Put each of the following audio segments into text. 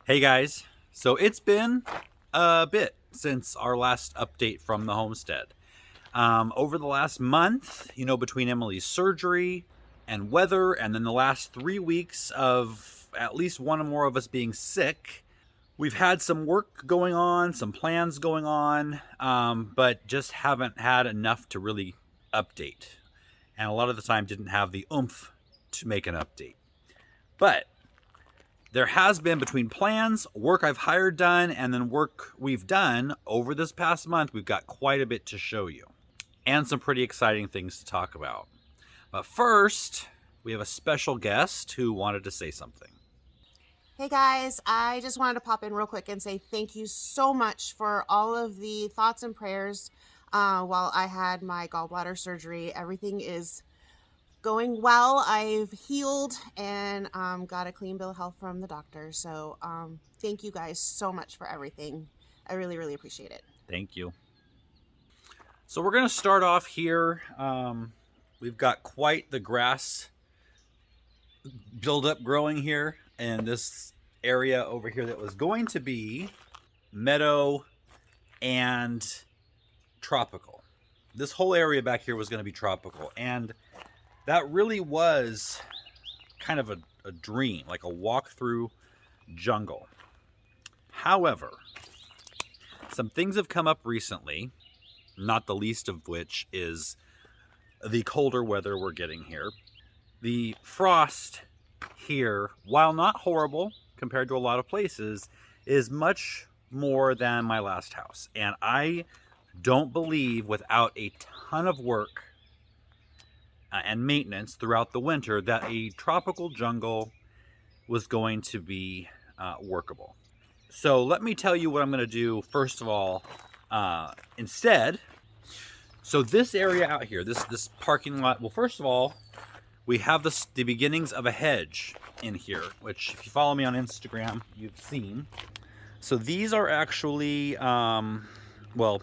Hey guys, so it's been a bit since our last update from the homestead. Over the last month, between Emily's surgery and weather, and then the last 3 weeks of at least one or more of us being sick, we've had some work going on, some plans going on, but just haven't had enough to really update. And a lot of the time didn't have the oomph to make an update. But there has been, between plans, work I've hired done, and then work we've done over this past month, we've got quite a bit to show you and some pretty exciting things to talk about. But first, we have a special guest who wanted to say something. Hey guys, I just wanted to pop in real quick and say thank you so much for all of the thoughts and prayers while I had my gallbladder surgery. Everything is going well. I've healed and got a clean bill of health from the doctor. So thank you guys so much for everything. I really, really appreciate it. Thank you. So we're going to start off here. We've got quite the grass buildup growing here, and this area over here that was going to be meadow and tropical. This whole area back here was going to be tropical, and that really was kind of a dream, like a walk through jungle. However, some things have come up recently, not the least of which is the colder weather we're getting here. The frost here, while not horrible compared to a lot of places, is much more than my last house. And I don't believe, without a ton of work and maintenance throughout the winter, that a tropical jungle was going to be workable. So let me tell you what I'm going to do first of all instead. So this area out here, this parking lot, well, first of all, we have the beginnings of a hedge in here, which if you follow me on Instagram, you've seen. So these are actually, well,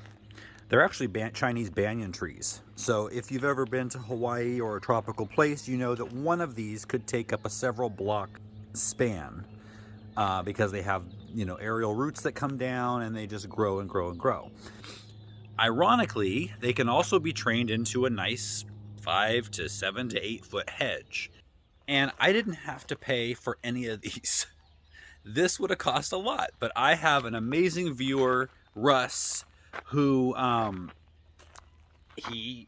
they're actually Chinese banyan trees. So if you've ever been to Hawaii or a tropical place, you know that one of these could take up a several block span because they have, aerial roots that come down and they just grow and grow and grow. Ironically, they can also be trained into a nice 5 to 7 to 8 foot hedge. And I didn't have to pay for any of these. This would have cost a lot, but I have an amazing viewer, Russ, who he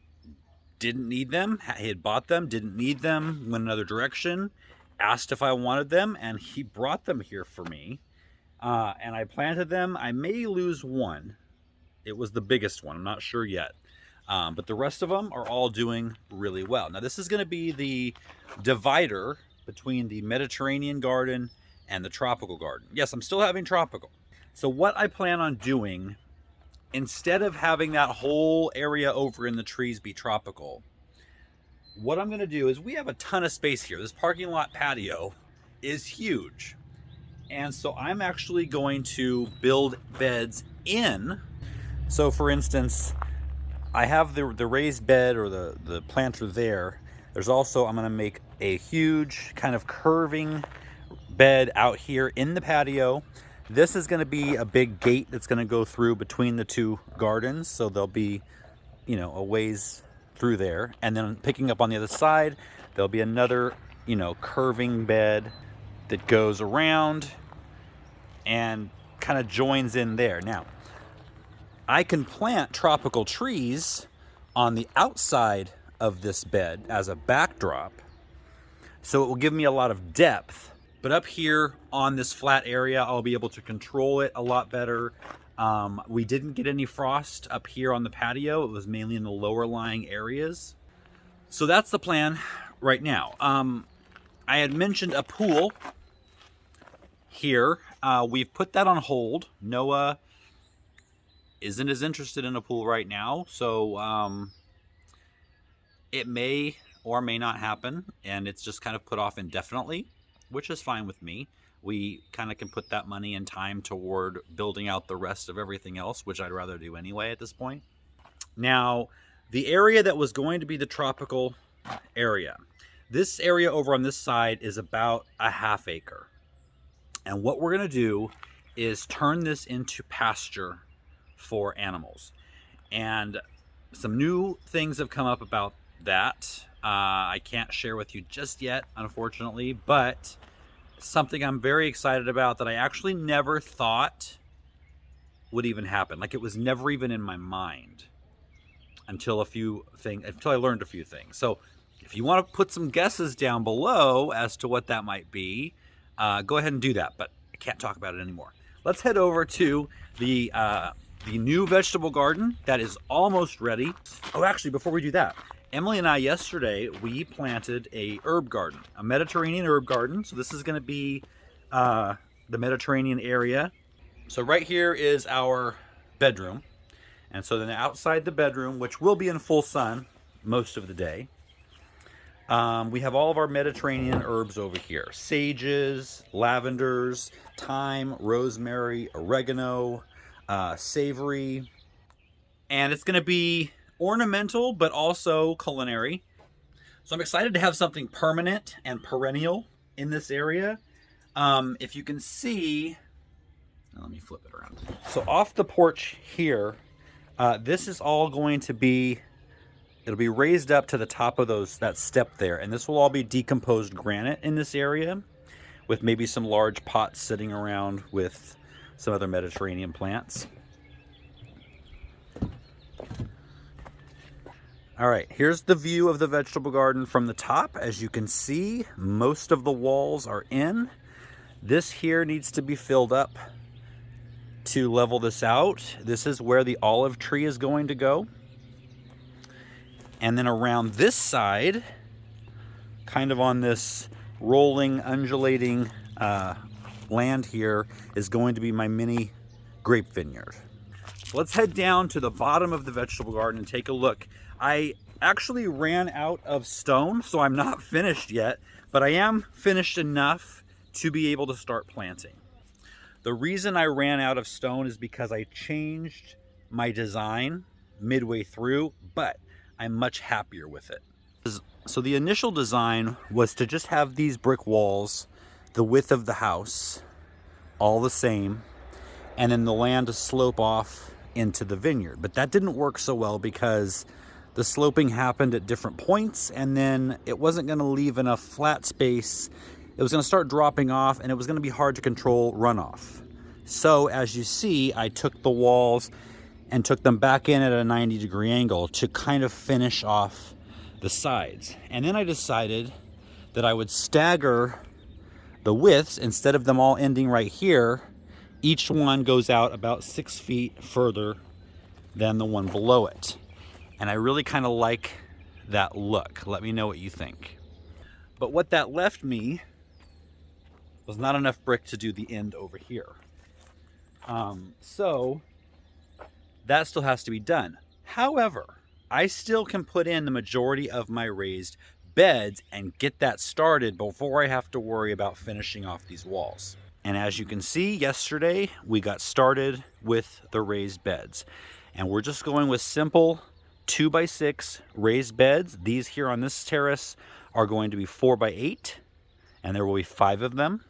didn't need them. He had bought them, didn't need them, went another direction, asked if I wanted them, and he brought them here for me. And I planted them. I may lose one. It was the biggest one. I'm not sure yet. But the rest of them are all doing really well. Now, this is going to be the divider between the Mediterranean garden and the tropical garden. Yes, I'm still having tropical. So what I plan on doing, instead of having that whole area over in the trees be tropical, what I'm going to do is, we have a ton of space here. This parking lot patio is huge. And so I'm actually going to build beds in. So for instance, I have the raised bed or the planter there. There's also, I'm going to make a huge kind of curving bed out here in the patio. This is going to be a big gate that's going to go through between the two gardens. So there'll be, a ways through there. And then picking up on the other side, there'll be another, curving bed that goes around and kind of joins in there. Now, I can plant tropical trees on the outside of this bed as a backdrop, so it will give me a lot of depth. But up here on this flat area, I'll be able to control it a lot better. We didn't get any frost up here on the patio. It was mainly in the lower lying areas. So that's the plan right now. I had mentioned a pool here. We've put that on hold. Noah isn't as interested in a pool right now, so it may or may not happen, and it's just kind of put off indefinitely, which is fine with me. We kind of can put that money and time toward building out the rest of everything else, which I'd rather do anyway at this point. Now, the area that was going to be the tropical area, this area over on this side is about a half acre. And what we're going to do is turn this into pasture for animals. And some new things have come up about that. I can't share with you just yet, unfortunately, but something I'm very excited about that I actually never thought would even happen. Like, it was never even in my mind until I learned a few things. So if you want to put some guesses down below as to what that might be, go ahead and do that, but I can't talk about it anymore. Let's head over to the new vegetable garden that is almost ready. Oh, actually, before we do that, Emily and I yesterday, we planted a herb garden, a Mediterranean herb garden. So this is going to be the Mediterranean area. So right here is our bedroom. And so then outside the bedroom, which will be in full sun most of the day, we have all of our Mediterranean herbs over here. Sages, lavenders, thyme, rosemary, oregano, savory. And it's going to be ornamental, but also culinary. So I'm excited to have something permanent and perennial in this area. If you can see, let me flip it around. So off the porch here, this is all going to be, it'll be raised up to the top of that step there. And this will all be decomposed granite in this area, with maybe some large pots sitting around with some other Mediterranean plants. All right, here's the view of the vegetable garden from the top. As you can see, most of the walls are in. This here needs to be filled up to level this out. This is where the olive tree is going to go. And then around this side, kind of on this rolling, undulating land here, is going to be my mini grape vineyard. Let's head down to the bottom of the vegetable garden and take a look. I actually ran out of stone, so I'm not finished yet, but I am finished enough to be able to start planting. The reason I ran out of stone is because I changed my design midway through, but I'm much happier with it. So the initial design was to just have these brick walls, the width of the house, all the same, and then the land to slope off into the vineyard. But that didn't work so well because the sloping happened at different points, and then it wasn't going to leave enough flat space. It was going to start dropping off, and it was going to be hard to control runoff. So as you see, I took the walls and took them back in at a 90-degree angle to kind of finish off the sides. And then I decided that I would stagger the widths. Instead of them all ending right here, each one goes out about 6 feet further than the one below it. And I really kind of like that look. Let me know what you think. But what that left me was not enough brick to do the end over here. So that still has to be done. However, I still can put in the majority of my raised beds and get that started before I have to worry about finishing off these walls. And as you can see, yesterday we got started with the raised beds. And we're just going with simple 2x6 raised beds. These here on this terrace are going to be 4x8, and there will be 5 of them.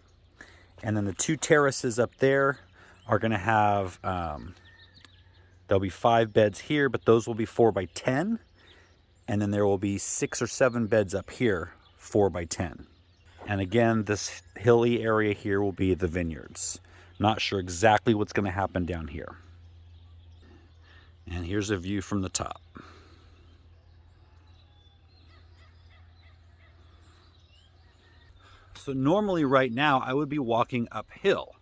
And then the 2 terraces up there are going to have, there'll be 5 beds here, but those will be 4x10. And then there will be 6 or 7 beds up here, 4x10. And again, this hilly area here will be the vineyards. Not sure exactly what's going to happen down here. And here's a view from the top. So normally right now I would be walking uphill,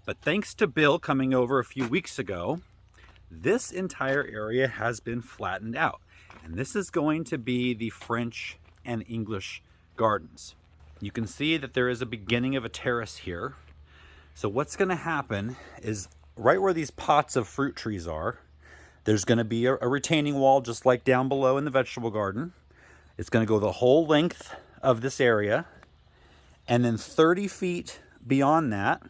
but thanks to Bill coming over a few weeks ago, this entire area has been flattened out. And this is going to be the French and English gardens. You can see that there is a beginning of a terrace here. So what's going to happen is right where these pots of fruit trees are, there's going to be a retaining wall just like down below in the vegetable garden. It's going to go the whole length of this area. And then 30 feet beyond that,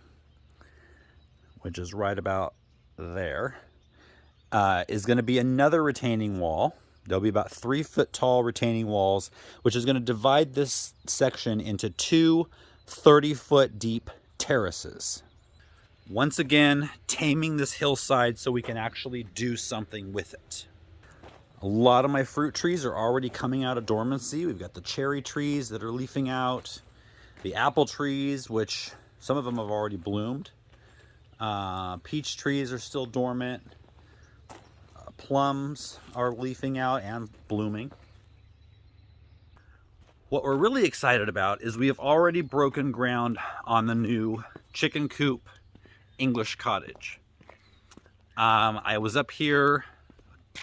which is right about there, is going to be another retaining wall. There'll be about 3-foot tall retaining walls, which is going to divide this section into 2 30-foot deep terraces. Once again, taming this hillside so we can actually do something with it. A lot of my fruit trees are already coming out of dormancy. We've got the cherry trees that are leafing out, the apple trees, which some of them have already bloomed. Peach trees are still dormant. Plums are leafing out and blooming. What we're really excited about is we have already broken ground on the new chicken coop English cottage. I was up here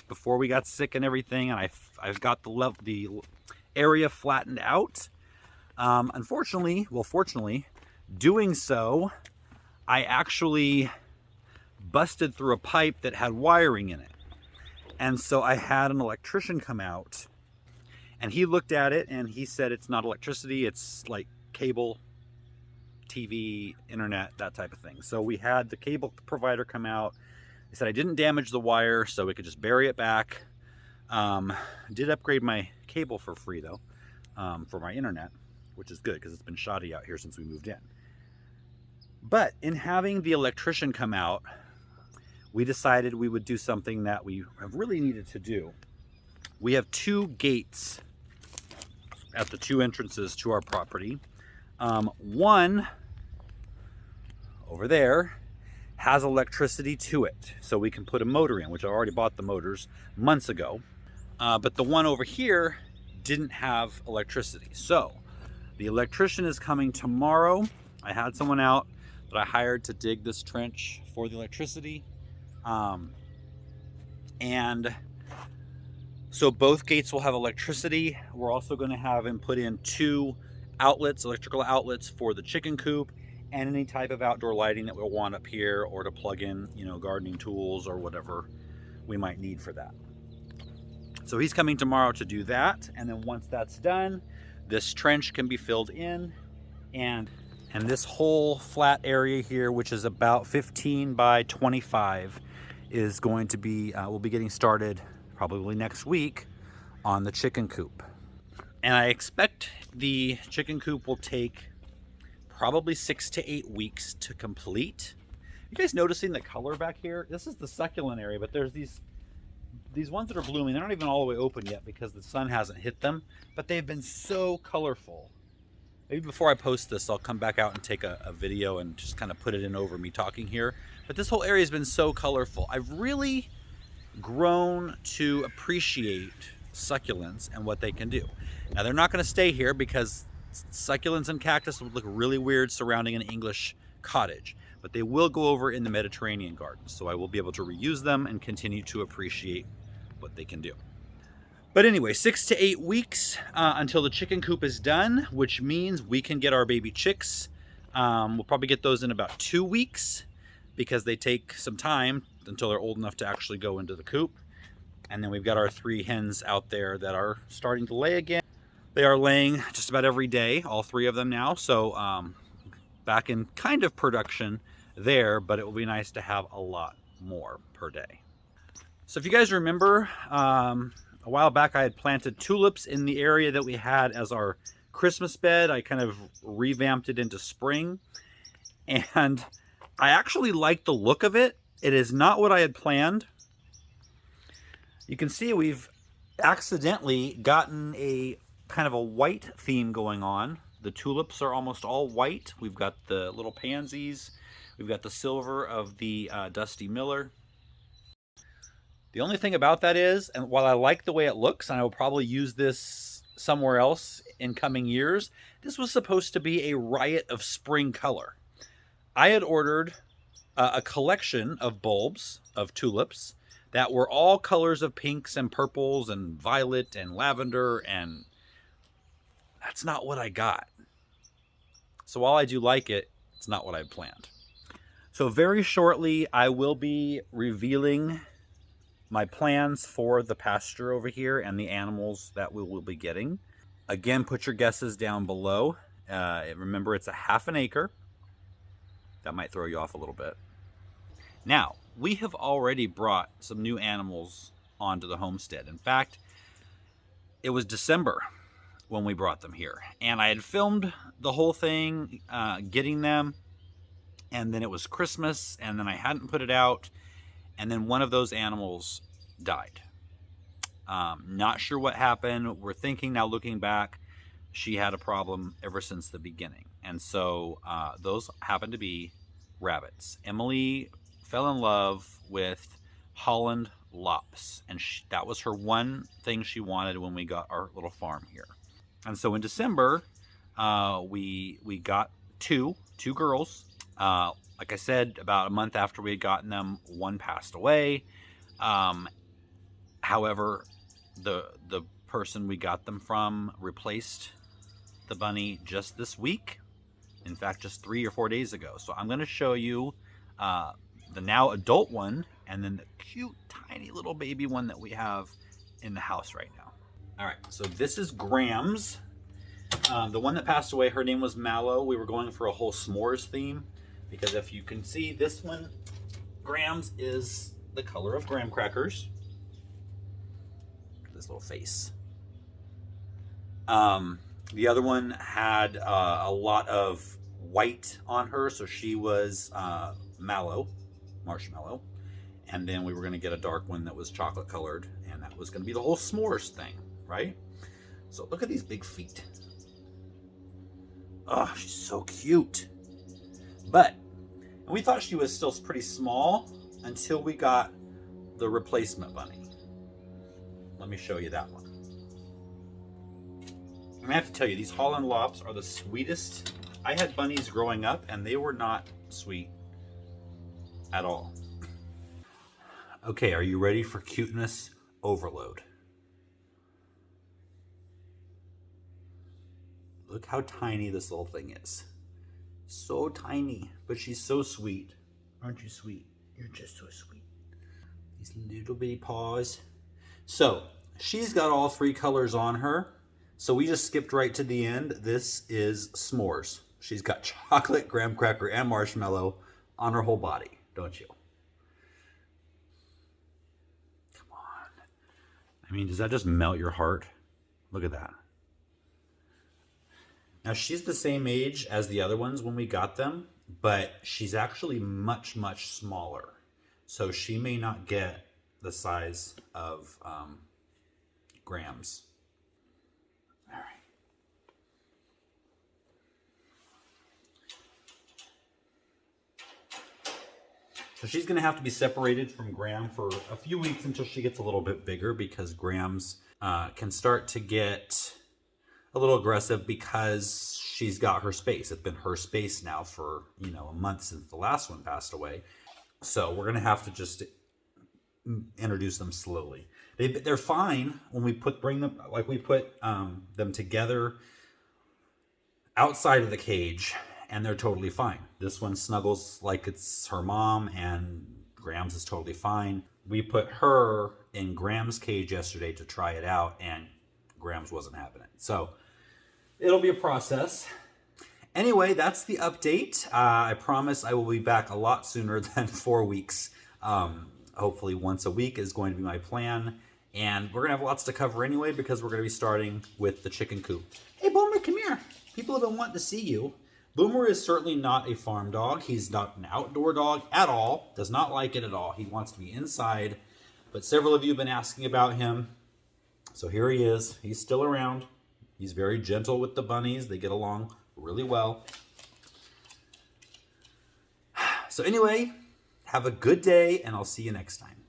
before we got sick and everything, and I've got the area flattened out. Fortunately, doing so, I actually busted through a pipe that had wiring in it. And so I had an electrician come out, and he looked at it and he said it's not electricity, it's like cable, TV, internet, that type of thing. So we had the cable provider come out. He said I didn't damage the wire, so we could just bury it back. Did upgrade my cable for free though, for my internet, which is good because it's been shoddy out here since we moved in. But in having the electrician come out, we decided we would do something that we have really needed to do. We have 2 gates at the 2 entrances to our property. One over there has electricity to it, so we can put a motor in, which I already bought the motors months ago. But the one over here didn't have electricity. So the electrician is coming tomorrow. I had someone out that I hired to dig this trench for the electricity. And so both gates will have electricity. We're also going to have him put in 2 outlets, electrical outlets for the chicken coop and any type of outdoor lighting that we'll want up here, or to plug in, gardening tools or whatever we might need for that. So he's coming tomorrow to do that. And then once that's done, this trench can be filled in, and this whole flat area here, which is about 15 by 25, is going to be, we'll be getting started probably next week on the chicken coop. And I expect the chicken coop will take probably 6 to 8 weeks to complete. You guys noticing the color back here? This is the succulent area, but there's these ones that are blooming. They're not even all the way open yet because the sun hasn't hit them, but they've been so colorful. Maybe before I post this, I'll come back out and take a video and just kind of put it in over me talking here. But this whole area has been so colorful. I've really grown to appreciate succulents and what they can do. Now, they're not going to stay here because succulents and cactus would look really weird surrounding an English cottage, but they will go over in the Mediterranean gardens, so I will be able to reuse them and continue to appreciate what they can do. But anyway, 6 to 8 weeks until the chicken coop is done, which means we can get our baby chicks. We'll probably get those in about 2 weeks because they take some time until they're old enough to actually go into the coop. And then we've got our 3 hens out there that are starting to lay again. They are laying just about every day, all 3 of them now. So back in kind of production there, but it will be nice to have a lot more per day. So if you guys remember, a while back I had planted tulips in the area that we had as our Christmas bed. I kind of revamped it into spring, and I actually like the look of it. It is not what I had planned. You can see we've accidentally gotten a kind of a white theme going on. The tulips are almost all white. We've got the little pansies. We've got the silver of the Dusty Miller. The only thing about that is, and while I like the way it looks, and I will probably use this somewhere else in coming years, this was supposed to be a riot of spring color. I had ordered a collection of bulbs of tulips that were all colors of pinks and purples and violet and lavender, and that's not what I got. So while I do like it, it's not what I planned. So very shortly, I will be revealing my plans for the pasture over here and the animals that we will be getting. Again, put your guesses down below. Remember, it's a ½ an acre. That might throw you off a little bit. Now, we have already brought some new animals onto the homestead. In fact, it was December when we brought them here, and I had filmed the whole thing, getting them, and then it was Christmas, and then I hadn't put it out, and then one of those animals died. Not sure what happened. We're thinking now, looking back, she had a problem ever since the beginning. And so those happen to be rabbits. Emily fell in love with Holland lops, and that was her one thing she wanted when we got our little farm here. And so in December, we got two girls. Like I said, about a month after we had gotten them, one passed away. However, the person we got them from replaced the bunny just this week. In fact, just 3 or 4 days ago. So I'm going to show you the now adult one, and then the cute, tiny little baby one that we have in the house right now. All right, so this is Grams. The one that passed away, her name was Mallow. We were going for a whole s'mores theme, because if you can see, this one, Grams, is the color of graham crackers. This little face. The other one had a lot of white on her, so she was marshmallow. And then we were going to get a dark one that was chocolate colored, and that was going to be the whole s'mores thing, right? So look at these big feet. Oh, she's so cute. But we thought she was still pretty small until we got the replacement bunny. Let me show you that one. I have to tell you, these Holland Lops are the sweetest. I had bunnies growing up, and they were not sweet at all. Okay, are you ready for cuteness overload? Look how tiny this little thing is. So tiny, but she's so sweet. Aren't you sweet? You're just so sweet. These little bitty paws. So, she's got all 3 colors on her. So we just skipped right to the end. This is s'mores. She's got chocolate, graham cracker, and marshmallow on her whole body, don't you? Come on. I mean, does that just melt your heart? Look at that. Now, she's the same age as the other ones when we got them, but she's actually much, much smaller. So she may not get the size of Grams. All right. So she's going to have to be separated from Gram for a few weeks until she gets a little bit bigger, because Grams can start to get a little aggressive because she's got her space. It's been her space now for, a month since the last one passed away. So we're going to have to just introduce them slowly. They're fine when we put them together outside of the cage, and they're totally fine. This one snuggles like it's her mom, and Grams is totally fine. We put her in Grams' cage yesterday to try it out, and Grams wasn't having it. So it'll be a process. Anyway, that's the update. I promise I will be back a lot sooner than 4 weeks. Hopefully once a week is going to be my plan. And we're going to have lots to cover anyway, because we're going to be starting with the chicken coop. Hey, Boomer, come here. People have been wanting to see you. Boomer is certainly not a farm dog. He's not an outdoor dog at all. Does not like it at all. He wants to be inside. But several of you have been asking about him. So here he is. He's still around. He's very gentle with the bunnies. They get along really well. So anyway, have a good day, and I'll see you next time.